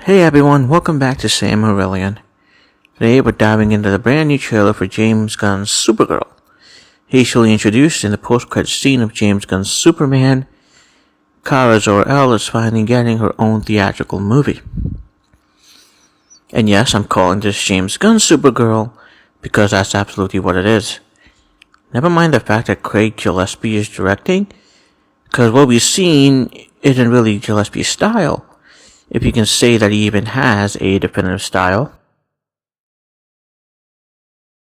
Hey everyone, welcome back to Sam Aurelian. Today we're diving into the brand new trailer for James Gunn's Supergirl. Hastily introduced in the post-credits scene of James Gunn's Superman, Kara Zor-El is finally getting her own theatrical movie. And yes, I'm calling this James Gunn's Supergirl because that's absolutely what it is. Never mind the fact that Craig Gillespie is directing, because what we've seen isn't really Gillespie's style, if you can say that he even has a definitive style.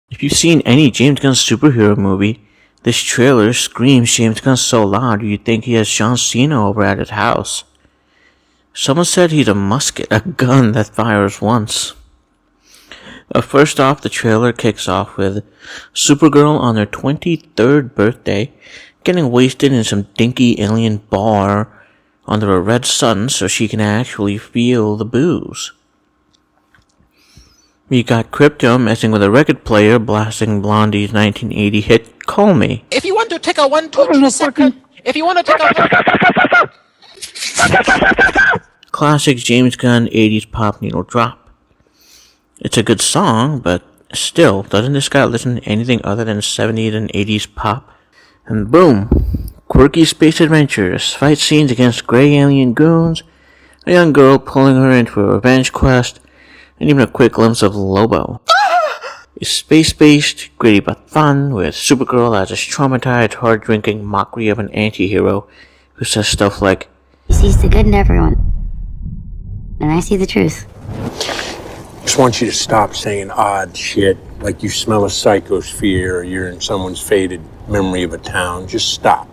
If you've seen any James Gunn superhero movie, this trailer screams James Gunn so loud you'd think he has John Cena over at his house. Someone said he's a musket, a gun that fires once. First off, the trailer kicks off with Supergirl on her 23rd birthday, getting wasted in some dinky alien bar under a red sun so she can actually feel the booze. We got Crypto messing with a record player, blasting Blondie's 1980 hit Call Me. If you want to take a 1, 2, 3 second, if you want to take a... Classic James Gunn 80s pop needle drop. It's a good song, but still, doesn't this guy listen to anything other than 70s and 80s pop? And boom! Quirky space adventures, fight scenes against gray alien goons, a young girl pulling her into a revenge quest, and even a quick glimpse of Lobo. It's space-based, gritty but fun, with Supergirl as a traumatized, hard-drinking mockery of an anti-hero who says stuff like, "He sees the good in everyone, and I see the truth." Just want you to stop saying odd shit, like you smell a psychosphere or you're in someone's faded memory of a town. Just stop.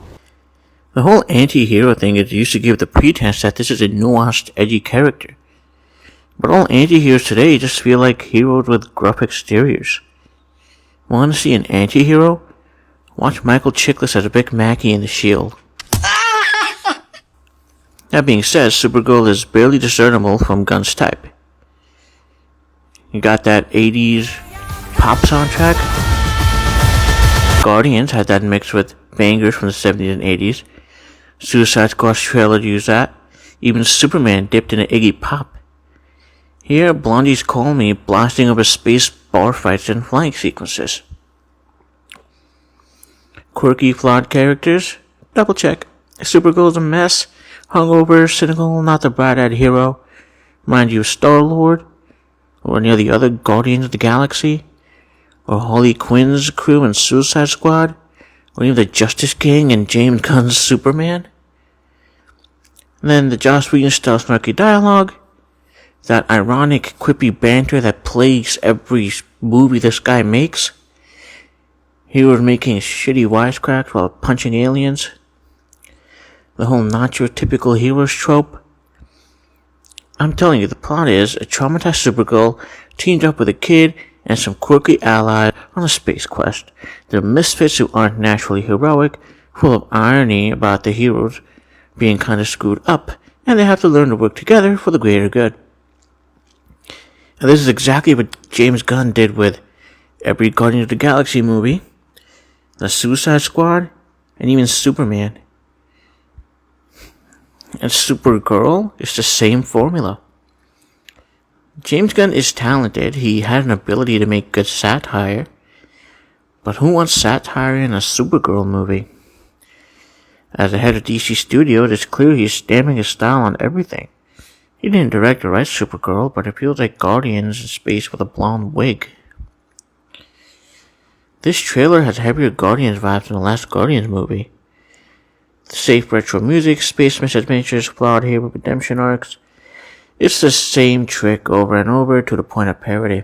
The whole anti-hero thing is used to give the pretense that this is a nuanced, edgy character. But all anti-heroes today just feel like heroes with gruff exteriors. Want to see an anti-hero? Watch Michael Chiklis as a Big Mackie in The Shield. That being said, Supergirl is barely discernible from Gunn's type. You got that 80s pop soundtrack. Guardians had that mixed with bangers from the 70s and 80s. Suicide Squad's trailer used that. Even Superman dipped into Iggy Pop. Here, Blondie's Call Me blasting over space bar fights and flying sequences. Quirky, flawed characters? Double check. Supergirl's a mess, hungover, cynical, not the bright-eyed hero. Remind you of Star-Lord? Or any of the other Guardians of the Galaxy? Or Harley Quinn's crew in Suicide Squad? Or even the Justice King and James Gunn's Superman? And then the Joss Whedon-style snarky dialogue, that ironic, quippy banter that plagues every movie this guy makes, heroes making shitty wisecracks while punching aliens, the whole not your typical heroes trope. I'm telling you, the plot is a traumatized Supergirl teamed up with a kid and some quirky allies on a space quest. They're misfits who aren't naturally heroic, full of irony about the heroes being kinda screwed up, and they have to learn to work together for the greater good. And this is exactly what James Gunn did with every Guardians of the Galaxy movie, the Suicide Squad, and even Superman. And Supergirl is the same formula. James Gunn is talented, he had an ability to make good satire, but who wants satire in a Supergirl movie? As the head of DC Studios, it's clear he's stamping his style on everything. He didn't direct or write Supergirl, but it feels like Guardians in space with a blonde wig. This trailer has heavier Guardians vibes than the last Guardians movie. The safe retro music, space misadventures, flawed hero redemption arcs. It's the same trick over and over to the point of parody.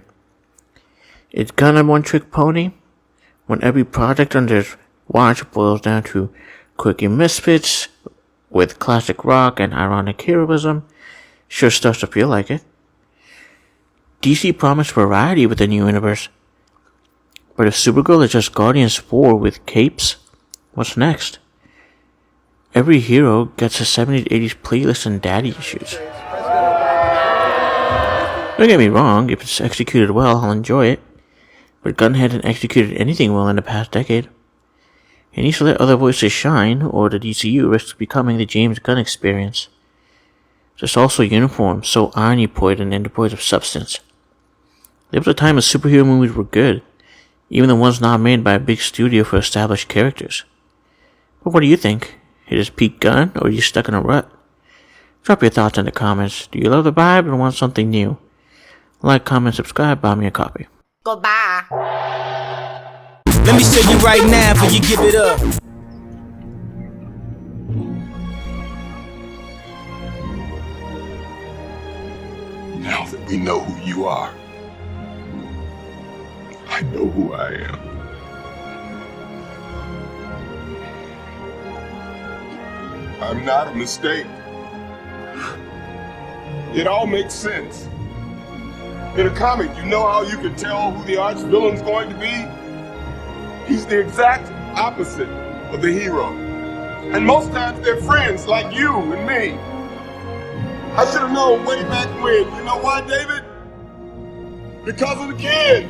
Is Gunn a one-trick pony? When every project under his watch boils down to quirky misfits with classic rock and ironic heroism, sure starts to feel like it. DC promised variety with the new universe. But if Supergirl is just Guardians 4 with capes, what's next? Every hero gets a 70s 80s playlist and daddy issues. Don't get me wrong, if it's executed well, I'll enjoy it. But Gunn hadn't executed anything well in the past decade. He needs to let other voices shine, or the DCU risks becoming the James Gunn experience. There's also uniforms so omnipotent and devoid of substance. There was a time when superhero movies were good, even the ones not made by a big studio for established characters. But what do you think? Is it peak Gunn, or are you stuck in a rut? Drop your thoughts in the comments. Do you love the vibe or want something new? Like, comment, subscribe, buy me a copy. Goodbye. Let me show you right now before you give it up. Now that we know who you are, I know who I am. I'm not a mistake. It all makes sense. In a comic, you know how you can tell who the arch villain's going to be? He's the exact opposite of the hero. And most times they're friends like you and me. I should have known way back when. You know why, David? Because of the kids.